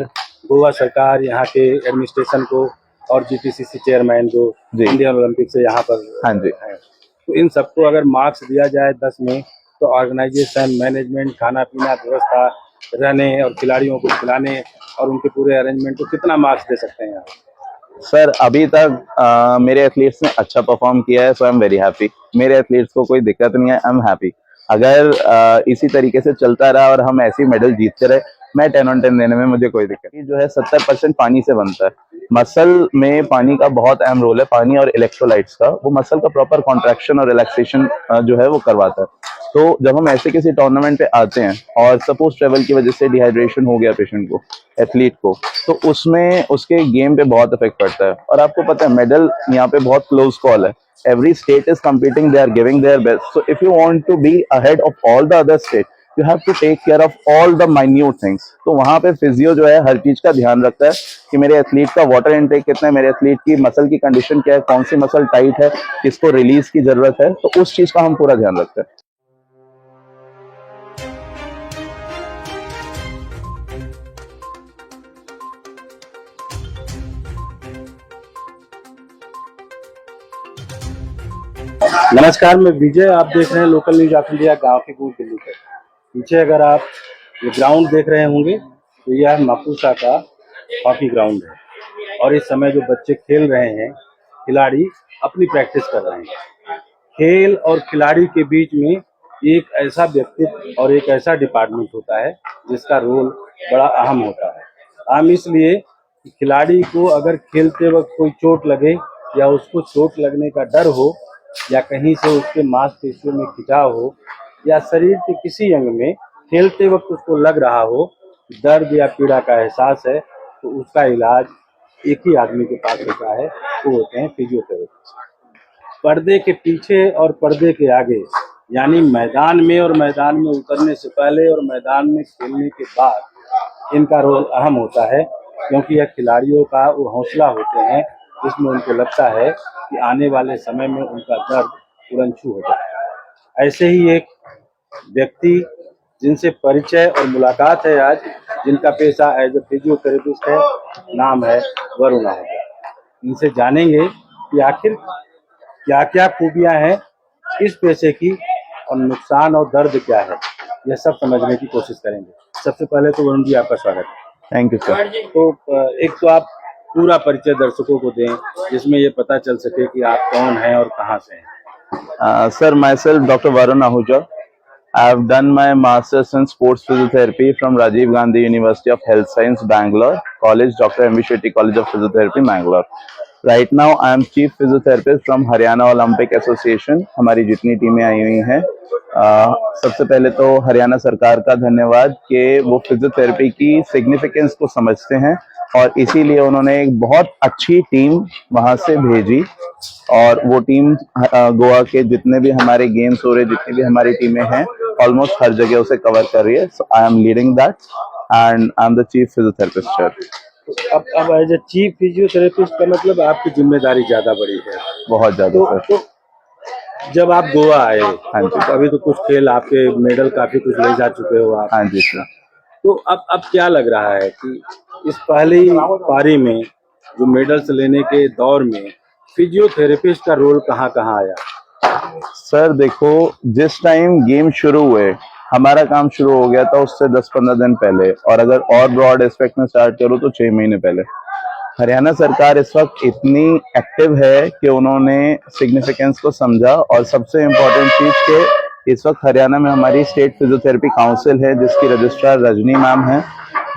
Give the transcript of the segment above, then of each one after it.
गोवा सरकार यहाँ के एडमिनिस्ट्रेशन को और जीपीसीसी चेयरमैन को इंडियन ओलंपिक से यहाँ पर हाँ जी है, तो इन सबको अगर मार्क्स दिया जाए 10 में, तो ऑर्गेनाइजेशन, मैनेजमेंट, खाना पीना, व्यवस्था, रहने और खिलाड़ियों को खिलाने और उनके पूरे अरेंजमेंट को कितना मार्क्स दे सकते हैं आप? सर, अभी तक मेरे एथलीट्स ने अच्छा परफॉर्म किया है, so I am very happy. मेरे एथलीट्स को कोई दिक्कत नहीं है, आई एम हैप्पी। अगर इसी तरीके से चलता रहा और हम ऐसी मेडल जीतते रहे, मैं 10 on 10 देने में मुझे कोई दिक्कत नहीं। जो है 70% पानी से बनता है। मसल में पानी का बहुत अहम रोल है, पानी और इलेक्ट्रोलाइट्स का। वो मसल का प्रॉपर कॉन्ट्रैक्शन और रिलैक्सेशन जो है वो करवाता है। तो जब हम ऐसे किसी टूर्नामेंट पे आते हैं और सपोज ट्रेवल की वजह से डिहाइड्रेशन हो गया पेशेंट को, एथलीट को, तो उसमें उसके गेम पे बहुत इफेक्ट पड़ता है। और आपको पता है मेडल यहाँ पे बहुत क्लोज कॉल है। Every state is competing, they are giving their best. So if you want to be ahead of all the other states, you have to take care of all the minute things. तो वहाँ पे physio जो है हर चीज का ध्यान रखता है कि मेरे एथलीट का वाटर इनटेक कितना है, मेरे एथलीट की मसल की कंडीशन क्या है, कौन सी मसल टाइट है, किसको रिलीज की जरूरत है, तो उस चीज का हम पूरा ध्यान रखते हैं। नमस्कार, मैं विजय। आप देख रहे हैं लोकल न्यूज ऑफ इंडिया, गाँव की गूंज दिल्ली तक। पीछे अगर आप ये ग्राउंड देख रहे होंगे तो यह मापुसा का हॉकी ग्राउंड है और इस समय जो बच्चे खेल रहे हैं, खिलाड़ी अपनी प्रैक्टिस कर रहे हैं। खेल और खिलाड़ी के बीच में एक ऐसा व्यक्तित्व और एक ऐसा डिपार्टमेंट होता है जिसका रोल बड़ा अहम होता है। अहम इसलिए कि खिलाड़ी को अगर खेलते वक्त कोई चोट लगे या उसको चोट लगने का डर हो या कहीं से उसके मांसपेशियों में खिंचाव हो या शरीर के किसी अंग में खेलते वक्त उसको लग रहा हो दर्द या पीड़ा का एहसास है, तो उसका इलाज एक ही आदमी के पास होता है, वो होते हैं फिजियोथेरेपिस्ट। पर्दे के पीछे और पर्दे के आगे, यानी मैदान में और मैदान में उतरने से पहले और मैदान में खेलने के बाद इनका रोल अहम होता है, क्योंकि यह खिलाड़ियों का वो हौसला होते हैं जिसमें उनको लगता है कि आने वाले समय में उनका दर्द तुरंत छू हो जाए। ऐसे ही एक व्यक्ति जिनसे परिचय और मुलाकात है आज, जिनका पेशा एज ए फिजियोथेरेपिस्ट है, नाम है वरुण आहूजा। इनसे जानेंगे कि आखिर क्या क्या खूबियां हैं इस पेशे की और नुकसान और दर्द क्या है, यह सब समझने की कोशिश करेंगे। सबसे पहले तो वरुण जी, आपका स्वागत है। Thank you sir. तो एक तो आप पूरा परिचय दर्शकों को दें जिसमें ये पता चल सके कि आप कौन हैं और कहाँ से हैं। Sir, myself Dr. Varun Ahuja. I have done my master's in sports physiotherapy from Rajiv Gandhi University of Health Science, Bangalore, College Dr. M. V. Shetty College of Physiotherapy, Bangalore. Right now I am chief physiotherapist from Haryana Olympic Association. हमारी जितनी टीमें आई हुई हैं, सबसे पहले तो हरियाणा सरकार का धन्यवाद कि वो फिजियोथेरेपी की सिग्निफिकेंस को समझते हैं और इसीलिए उन्होंने एक बहुत अच्छी टीम वहां से भेजी और वो टीम गोवा के जितने भी हमारे गेम्स हो रहे, जितनी भी हमारी टीमें हैं, ऑलमोस्ट हर जगह उसे कवर कर रही है। So I am leading that and I am the chief physiotherapist sir. अब एज ए चीफ फिजियोथेरेपिस्ट का मतलब आपकी जिम्मेदारी ज्यादा बड़ी है। बहुत ज्यादा सर। तो जब आप गोवा आए, हाँ जी, तो अभी तो कुछ खेल आपके मेडल काफी कुछ ले जा चुके हो आप। हाँ जी सर। तो अब क्या लग रहा है कि इस पहली पारी में जो मेडल्स लेने के दौर में फिजियोथेरेपिस्ट का रोल कहाँ कहाँ आया? सर देखो, जिस टाइम गेम शुरू हुए, हमारा काम शुरू हो गया था उससे 10-15 दिन पहले, और अगर और ब्रॉड एस्पेक्ट में स्टार्ट करूँ तो 6 महीने पहले। हरियाणा सरकार इस वक्त इतनी एक्टिव है कि उन्होंने सिग्निफिकेंस को समझा और सबसे इम्पोर्टेंट चीज के इस वक्त हरियाणा में हमारी स्टेट फिजियोथेरेपी काउंसिल है जिसकी रजिस्ट्रार रजनी मैम है,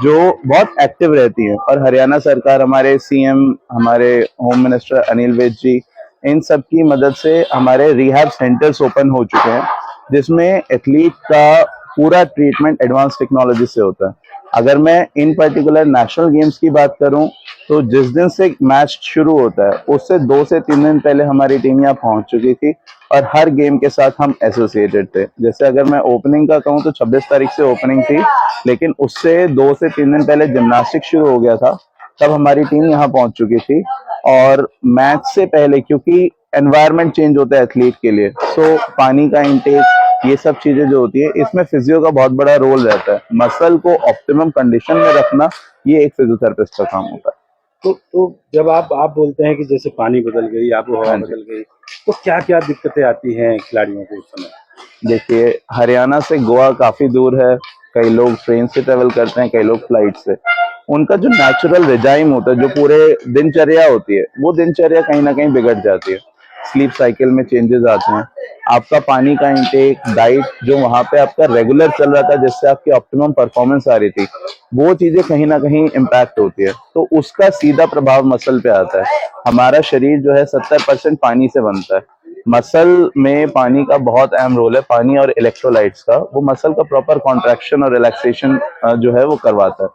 जो बहुत एक्टिव रहती है। और हरियाणा सरकार, हमारे सीएम, हमारे होम मिनिस्टर अनिल विज जी, इन सब की मदद से हमारे रिहैब सेंटर्स ओपन हो चुके हैं जिसमें एथलीट का पूरा ट्रीटमेंट एडवांस टेक्नोलॉजी से होता है। अगर मैं इन पर्टिकुलर नेशनल गेम्स की बात करूं तो जिस दिन से मैच शुरू होता है उससे 2 से 3 दिन पहले हमारी टीम यहाँ पहुंच चुकी थी और हर गेम के साथ हम एसोसिएटेड थे। जैसे अगर मैं ओपनिंग का कहूं तो 26 तारीख से ओपनिंग थी, लेकिन उससे 2 से 3 दिन पहले जिम्नास्टिक शुरू हो गया था, तब हमारी टीम यहाँ पहुंच चुकी थी। और मैच से पहले, क्योंकि एनवायरनमेंट चेंज होता है एथलीट के लिए, सो पानी का इंटेक, ये सब चीजें जो होती है इसमें फिजियो का बहुत बड़ा रोल रहता है। मसल को ऑप्टिमम कंडीशन में रखना ये एक फिजियोथेरेपिस्ट का काम होता है। तो जब आप बोलते हैं कि जैसे पानी बदल गई, आबोहवा हाँ जी। बदल गई, तो क्या क्या दिक्कतें आती हैं खिलाड़ियों को उस समय? देखिए, हरियाणा से गोवा काफी दूर है, कई लोग ट्रेन से ट्रेवल करते हैं, कई लोग फ्लाइट से। उनका जो नेचुरल रिजाइम होता है, जो पूरे दिनचर्या होती है, वो दिनचर्या कहीं ना कहीं बिगड़ जाती है। स्लीप साइकिल में चेंजेस आते हैं, आपका पानी का इंटेक, डाइट जो वहां पे आपका रेगुलर चल रहा था जिससे आपकी ऑप्टिमम परफॉर्मेंस आ रही थी, वो चीजें कहीं ना कहीं इम्पैक्ट होती है, तो उसका सीधा प्रभाव मसल पे आता है। हमारा शरीर जो है 70% पानी से बनता है। मसल में पानी का बहुत अहम रोल है, पानी और इलेक्ट्रोलाइट्स का। वो मसल का प्रॉपर कॉन्ट्रैक्शन और रिलैक्सेशन जो है वो करवाता है।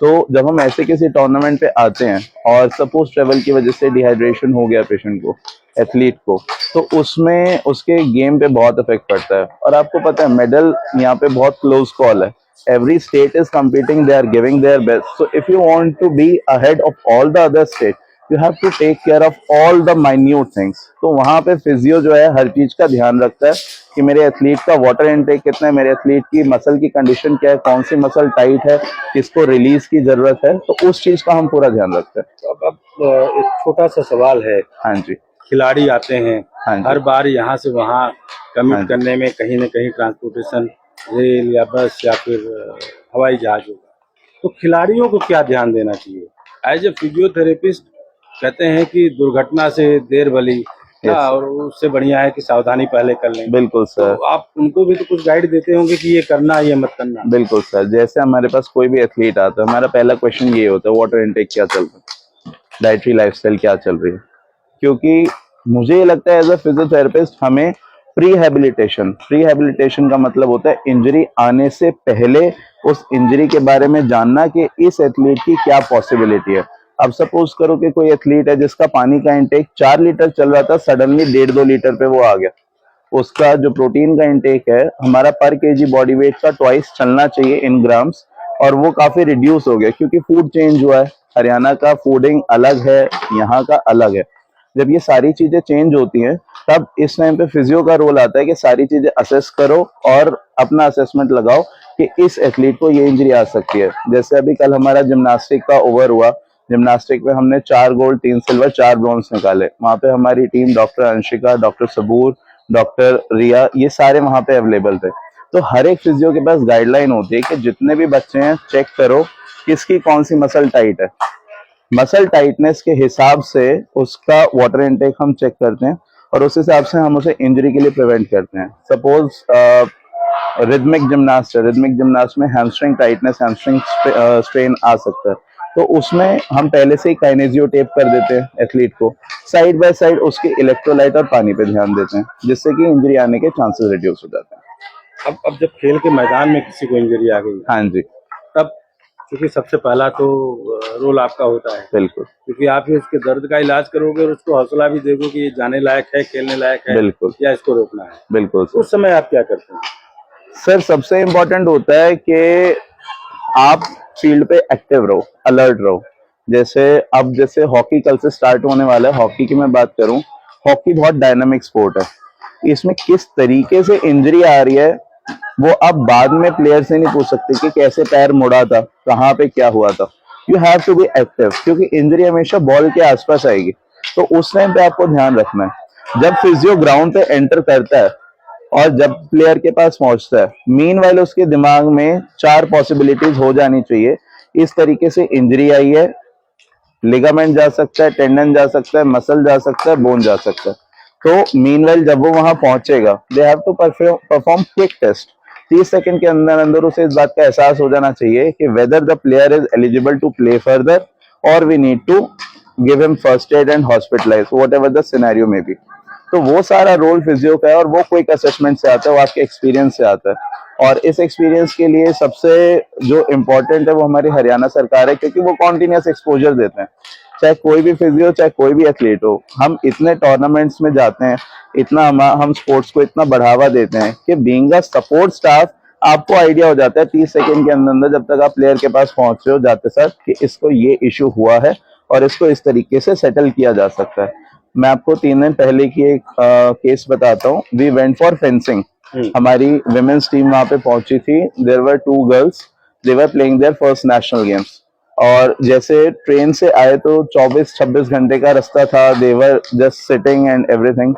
तो जब हम ऐसे किसी टूर्नामेंट पे आते हैं और सपोज ट्रेवल की वजह से डिहाइड्रेशन हो गया पेशेंट को, एथलीट को, तो उसमें उसके गेम पे बहुत इफेक्ट पड़ता है। और आपको पता है मेडल यहाँ पे बहुत क्लोज कॉल है। Every state is competing, they are giving their best, so if you want to be ahead of all the other state, you have to take care of all the minute things। तो वहां पे physio जो है हर चीज का ध्यान रखता है कि मेरे एथलीट का वाटर इनटेक कितना है, मेरे एथलीट की मसल की कंडीशन क्या है, कौन सी मसल टाइट है, किसको रिलीज की जरूरत है, तो उस चीज का हम पूरा ध्यान रखते हैं। तो अब एक छोटा सा सवाल है, हाँ जी। खिलाड़ी आते हैं हाँ जी। हर बार यहाँ से वहाँ हाँ कमिट जी। करने में कहीं न कहीं ट्रांसपोर्टेशन रेल या बस या फिर हवाई जहाज होगा, तो खिलाड़ियों को क्या ध्यान देना चाहिए? एज ए फिजियोथेरेपिस्ट कहते हैं कि दुर्घटना से देर भली, Yes, और उससे बढ़िया है कि सावधानी पहले कर लें। बिल्कुल तो सर। आप उनको भी तो कुछ गाइड देते होंगे कि ये करना, ये मत करना। बिल्कुल सर, जैसे हमारे पास कोई भी एथलीट आता है, हमारा पहला क्वेश्चन ये होता है, वाटर इनटेक क्या चल रहा है, डाइटरी लाइफस्टाइल क्या चल रही है। क्योंकि मुझे ये लगता है एज अ फिजियोथेरेपिस्ट हमें प्री हैबिलिटेशन का मतलब होता है इंजरी आने से पहले उस इंजरी के बारे में जानना कि इस एथलीट की क्या पॉसिबिलिटी है। अब सपोज करो कि कोई एथलीट है जिसका पानी का इंटेक 4 लीटर चल रहा था, सडनली 1.5-2 लीटर पे वो आ गया। उसका जो प्रोटीन का इंटेक है हमारा पर केजी बॉडी वेट का ट्वाइस चलना चाहिए इन ग्राम्स, और वो काफी रिड्यूस हो गया क्योंकि फूड चेंज हुआ है। हरियाणा का फूडिंग अलग है, यहाँ का अलग है। जब ये सारी चीजें चेंज होती हैं तब इस टाइम पे फिजियो का रोल आता है कि सारी चीजें असेस करो और अपना असेसमेंट लगाओ कि इस एथलीट को ये इंजरी आ सकती है। जैसे अभी कल हमारा जिम्नास्टिक का ओवर हुआ, जिम्नास्टिक में हमने 4 गोल्ड 3 सिल्वर 4 ब्रॉन्ज निकाले। वहां पे हमारी टीम डॉक्टर अंशिका, डॉक्टर सबूर, डॉक्टर रिया, ये सारे वहां पे अवेलेबल थे। तो हर एक फिजियो के पास गाइडलाइन होती है कि जितने भी बच्चे हैं चेक करो किसकी कौन सी मसल टाइट है। मसल टाइटनेस के हिसाब से उसका वाटर इनटेक हम चेक करते हैं और उस हिसाब से हम उसे इंजरी के लिए प्रिवेंट करते हैं। सपोज रिदमिक जिम्नास्ट में हैमस्ट्रिंग टाइटनेस, हैमस्ट्रिंग स्ट्रेन आ सकता है, तो उसमें हम पहले से ही काइनेजियो टेप कर देते हैं एथलीट को। साइड बाय साइड उसके इलेक्ट्रोलाइट और पानी पे ध्यान देते हैं जिससे कि इंजरी आने के चांसेस रिड्यूस हो जाते हैं। अब जब खेल के मैदान में किसी को इंजरी आ गई, हाँ जी, तब क्योंकि सबसे पहला तो रोल आपका होता है, बिल्कुल क्योंकि आप ही उसके दर्द का इलाज करोगे और उसको हौसला भी दोगे कि ये जाने लायक है, खेलने लायक है, बिल्कुल या इसको रोकना है। बिल्कुल उस समय आप क्या करते हैं? सर, सबसे इम्पोर्टेंट होता है कि आप फील्ड पे एक्टिव रहो, अलर्ट रहो। जैसे हॉकी कल से स्टार्ट होने वाला है, हॉकी की मैं बात करूं, हॉकी बहुत डायनामिक स्पोर्ट है। इसमें किस तरीके से इंजरी आ रही है वो आप बाद में प्लेयर से नहीं पूछ सकते कि कैसे पैर मुड़ा था, कहाँ पे क्या हुआ था। You have to be active क्योंकि इंजरी हमेशा बॉल के आसपास आएगी, तो उस टाइम पे आपको ध्यान रखना है। जब फिजियो ग्राउंड पे एंटर करता है और जब प्लेयर के पास पहुंचता है, मीनवाइल उसके दिमाग में 4 पॉसिबिलिटीज हो जानी चाहिए। इस तरीके से इंजरी आई है, लिगामेंट जा सकता है, टेंडन जा सकता है, मसल जा सकता है, बोन जा सकता है। तो मीनवाइल जब वो वहां पहुंचेगा, they have to perform quick test. 30 second के अंदर अंदर उसे इस बात का एहसास हो जाना चाहिए कि whether the player is eligible to play further और we need to give him first aid and hospitalise, whatever the scenario में बी। तो वो सारा रोल फिजियो का है और वो क्विक असेसमेंट से आता है, वो आपके एक्सपीरियंस से आता है। और इस एक्सपीरियंस के लिए सबसे जो इम्पोर्टेंट है वो हमारी हरियाणा सरकार है, क्योंकि वो कॉन्टिन्यूस एक्सपोजर देते हैं। चाहे कोई भी फिजियो, चाहे कोई भी एथलीट हो, हम इतने टूर्नामेंट्स में जाते हैं, इतना हम स्पोर्ट्स को इतना बढ़ावा देते हैं कि बीइंग अ सपोर्ट स्टाफ आपको आइडिया हो जाता है 30 सेकंड के अंदर अंदर, जब तक आप प्लेयर के पास पहुंच रहे हो जाते सर, कि इसको ये इश्यू हुआ है और इसको इस तरीके से सेटल किया जा सकता है। मैं आपको 3 दिन पहले की एक केस बताता हूँ. We went for fencing. हमारी विमेन्स टीम वहां पे पहुंची थी. There were 2 girls. They were playing their first national games. और जैसे ट्रेन से आए तो 24-26 घंटे का रास्ता था. They were just sitting and everything.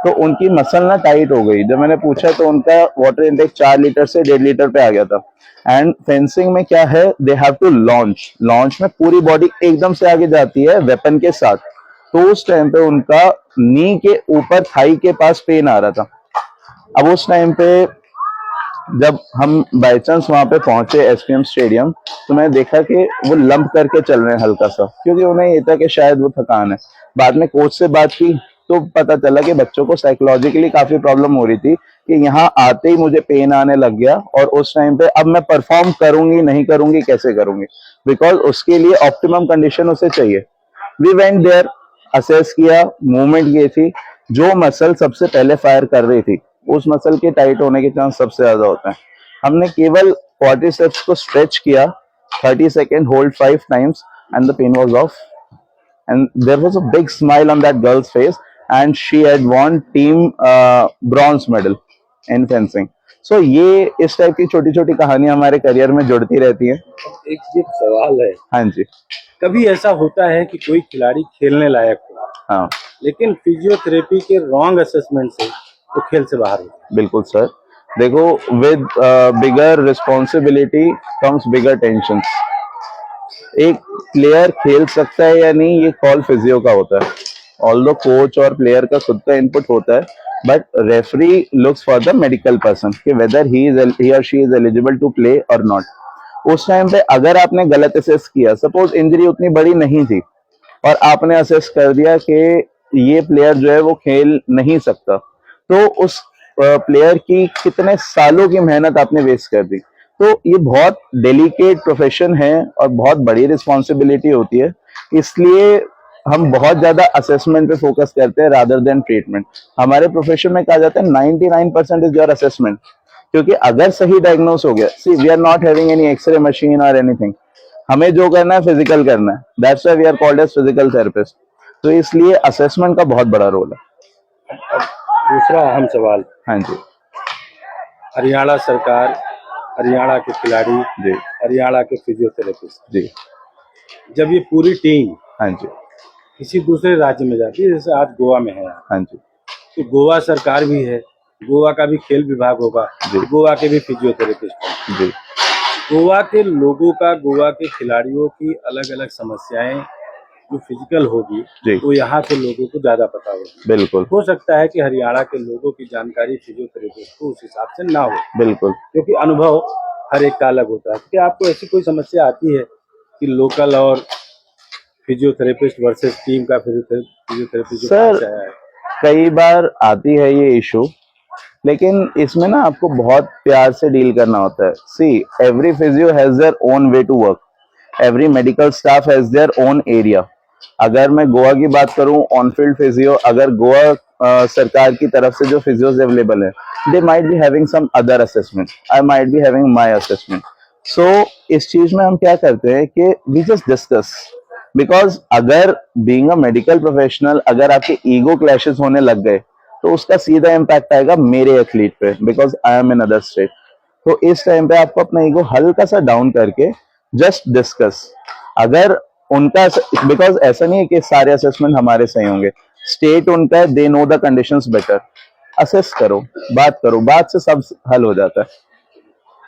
तो उनकी मसल ना टाइट हो गई. जब मैंने पूछा तो उनका वाटर इनटेक 4 लीटर से 1.5 लीटर पे आ गया था. एंड फेंसिंग में क्या है, दे हैव टू लॉन्च में पूरी बॉडी एकदम से आगे जाती है वेपन के साथ. तो उस टाइम पे उनका नी के ऊपर थाई के पास पेन आ रहा था. अब उस टाइम पे जब हम बाई चांस वहां पे पहुंचे एसपीएम स्टेडियम, तो मैंने देखा कि वो लंप करके चल रहे हैं हल्का सा, क्योंकि उन्हें ये था कि शायद वो थकान है. बाद में कोच से बात की तो पता चला कि बच्चों को साइकोलॉजिकली काफी प्रॉब्लम हो रही थी कि यहाँ आते ही मुझे पेन आने लग गया, और उस टाइम पे अब मैं परफॉर्म करूंगी नहीं करूंगी, कैसे करूंगी, बिकॉज उसके लिए ऑप्टिमम कंडीशन उसे चाहिए. वी वेंट देयर, असेस किया, मूवमेंट की थी. जो मसल सबसे पहले फायर कर रही थी, उस मसल के टाइट होने के चांस सबसे ज्यादा होते हैं. हमने केवल क्वाड्रिसेप्स को स्ट्रेच किया, 30 second hold 5 times, and the pain was off. And there was a big smile on that girl's face, and she had won team bronze medal in fencing. So ये इस टाइप की छोटी छोटी कहानियां हमारे career में जुड़ती रहती हैं. एक सवाल है, हाँ जी. कभी ऐसा होता है कि कोई खिलाड़ी खेलने लायक हो, हाँ, लेकिन फिजियोथेरेपी के रॉन्ग असेसमेंट से वो खेल से बाहर हो? बिल्कुल सर. देखो, with bigger responsibility comes bigger tension. एक प्लेयर खेल सकता है या नहीं, ये कॉल फिजियो का होता है. ऑल्दो कोच और प्लेयर का खुद का इनपुट होता है, but referee looks for the medical person कि whether he or she is eligible to play or not. उस टाइम पे अगर आपने गलत असेस किया, सपोज इंजरी उतनी बड़ी नहीं थी और आपने असेस कर दिया कि ये प्लेयर जो है वो खेल नहीं सकता, तो उस प्लेयर की कितने सालों की मेहनत आपने वेस्ट कर दी. तो ये बहुत डेलिकेट प्रोफेशन है और बहुत बड़ी रिस्पॉन्सिबिलिटी होती है. इसलिए हम बहुत ज्यादा असेसमेंट पे फोकस करते हैं रादर देन ट्रीटमेंट. हमारे प्रोफेशन में कहा जाता है 99% इज योर असेसमेंट. क्योंकि अगर सही डायग्नोस हो गया, see we are not having any x-ray machine और एनीथिंग. हमें जो करना है फिजिकल करना है. That's why we are called as physical therapist. तो इसलिए असेसमेंट का बहुत बड़ा रोल है. अब दूसरा अहम सवाल, हाँ जी. हरियाणा सरकार, हरियाणा के खिलाड़ी, जी. हरियाणा के फिजियोथेरेपिस्ट, जी. जब ये पूरी टीम हाँ जी. किसी दूसरे राज्य में जाती है, जैसे आज गोवा में है, हाँ जी. तो गोवा सरकार भी है, गोवा का भी खेल विभाग होगा, जी. गोवा के भी फिजियोथेरेपिस्ट हैं. जी. गोवा के लोगों का, गोवा के खिलाड़ियों की अलग अलग समस्याएं जो फिजिकल होगी, जी. वो यहाँ के लोगों को ज्यादा पता होगी. बिल्कुल. हो सकता है कि हरियाणा के लोगों की जानकारी फिजियोथेरेपिस्ट को उस हिसाब से ना हो, बिल्कुल. क्योंकि अनुभव हर एक का अलग होता है. क्या आपको ऐसी कोई समस्या आती है कि लोकल और फिजियोथेरेपिस्ट वर्सेस टीम का फिजियोथेरेपी जो सर, बाहर से आया है? कई बार आती है ये इशू, लेकिन इसमें ना आपको बहुत प्यार से डील करना होता है. See, every physio has their own way to work. Every medical staff has their own area. अगर मैं गोवा की बात करूं, ऑन फील्ड फिजियो, अगर गोवा सरकार की तरफ से जो फिजियोज अवेलेबल है, they might be having some other assessment, I might be having my assessment. So इस चीज में हम क्या करते हैं कि वी जस्ट डिस्कस. बिकॉज अगर बीइंग अ मेडिकल प्रोफेशनल, अगर आपके ईगो क्लैशेस होने लग गए, तो उसका सीधा इम्पैक्ट आएगा मेरे एथलीट पे, because I am in other state. तो इस टाइम पे आपको अपना ईगो हल्का सा डाउन करके जस्ट डिस्कस. अगर उनका, बिकॉज ऐसा नहीं है कि सारे असेसमेंट हमारे सही होंगे, स्टेट उनका है, they know the conditions better. Assess करो, बात से सब हल हो जाता है.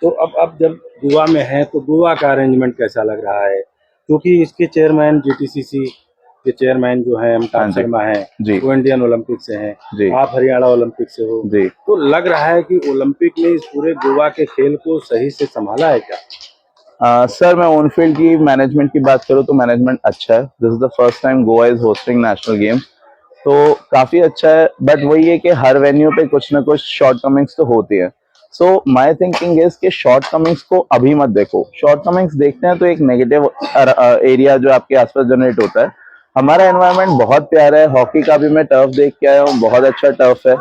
तो अब जब गोवा में है, तो गोवा का अरेंजमेंट कैसा लग रहा है? क्योंकि इसके चेयरमैन, जीटीसीसी के चेयरमैन जो है हाँ अमिताभ जी. शर्मा हैं, जी. वो इंडियन ओलंपिक से हैं, जी. आप हरियाणा ओलंपिक से हो, जी. तो लग रहा है कि ओलंपिक ने इस पूरे गोवा के खेल को सही से संभाला है क्या? सर, मैं ऑन फील्ड की मैनेजमेंट की बात करूँ तो मैनेजमेंट अच्छा है. This is the first time Goa is hosting national game, तो काफी अच्छा है. बट वही है कि हर वेन्यू पे कुछ ना कुछ शॉर्ट कमिंग्स तो होती है. सो माय थिंकिंग इज कि शॉर्ट कमिंग्स को अभी मत देखो. शॉर्ट कमिंग्स देखते हैं तो एक नेगेटिव एरिया जो आपके आसपास जनरेट होता है. हमारा एनवायरनमेंट बहुत प्यारा है. हॉकी का भी मैं टर्फ देख के आया हूँ, बहुत अच्छा टर्फ है.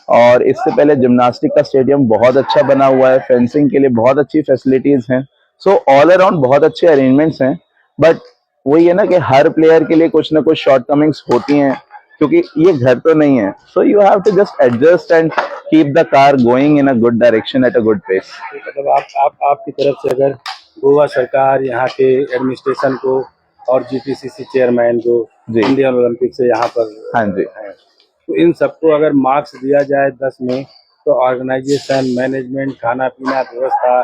और इससे पहले जिम्नास्टिक का स्टेडियम बहुत अच्छा बना हुआ है. फेंसिंग के लिए बहुत अच्छी फैसिलिटीज हैं. सो ऑल अराउंड बहुत अच्छे अरेंजमेंट्स हैं. बट वही है ना कि हर प्लेयर के लिए कुछ ना कुछ शॉर्ट कमिंग्स होती हैं. क्योंकि ये घर तो नहीं है, so you have to just adjust and keep the car going in a good direction at a good pace. मतलब आप आपकी तरफ से अगर गोवा सरकार, यहाँ के एडमिनिस्ट्रेशन को और जीपीसीसी चेयरमैन को, जी। इंडियन ओलंपिक से यहाँ पर हाँ जी। है, तो इन सबको अगर मार्क्स दिया जाए 10 में, तो ऑर्गेनाइजेशन, मैनेजमेंट, खाना पीना व्यवस्था,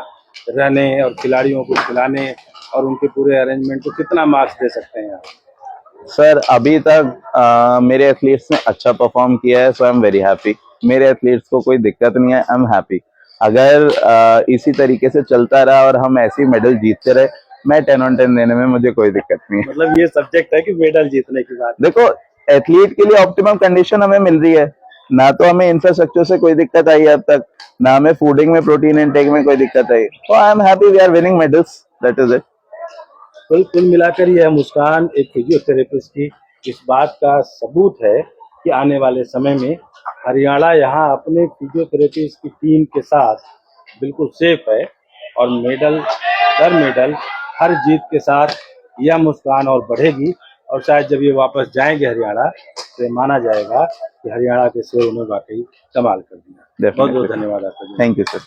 रहने और खिलाड़ियों को खिलाने और उनके पूरे अरेंजमेंट को कितना मार्क्स दे सकते हैं आप? सर अभी तक मेरे एथलीट्स ने अच्छा परफॉर्म किया है, so I am very happy. मेरे एथलीट्स को कोई दिक्कत नहीं है, आई एम हैप्पी। अगर इसी तरीके से चलता रहा और हम ऐसे मेडल जीतते रहे, मैं 10 on 10 देने में मुझे कोई दिक्कत नहीं है। मतलब ये सब्जेक्ट है कि मेडल जीतने की बात। देखो, एथलीट के लिए ऑप्टिमम कंडीशन हमें मिल रही है, ना तो हमें इंफ्रास्ट्रक्चर से कोई दिक्कत आई है अब तक, ना हमें फूडिंग में, प्रोटीन इनटेक में कोई दिक्कत आई। तो I am happy, we are winning medals, that is it. कुल मिलाकर यह मुस्कान एक फिजियोथेरेपिस्ट की इस बात का सबूत है कि आने वाले समय में हरियाणा यहाँ अपने फिजियोथेरेपिस्ट की टीम के साथ बिल्कुल सेफ है, और मेडल दर मेडल हर जीत के साथ यह मुस्कान और बढ़ेगी, और शायद जब ये वापस जाएंगे हरियाणा, तो ये माना जाएगा कि हरियाणा के शेरों ने वाकई कमाल कर दिया। बहुत बहुत धन्यवाद आपका। Thank you sir.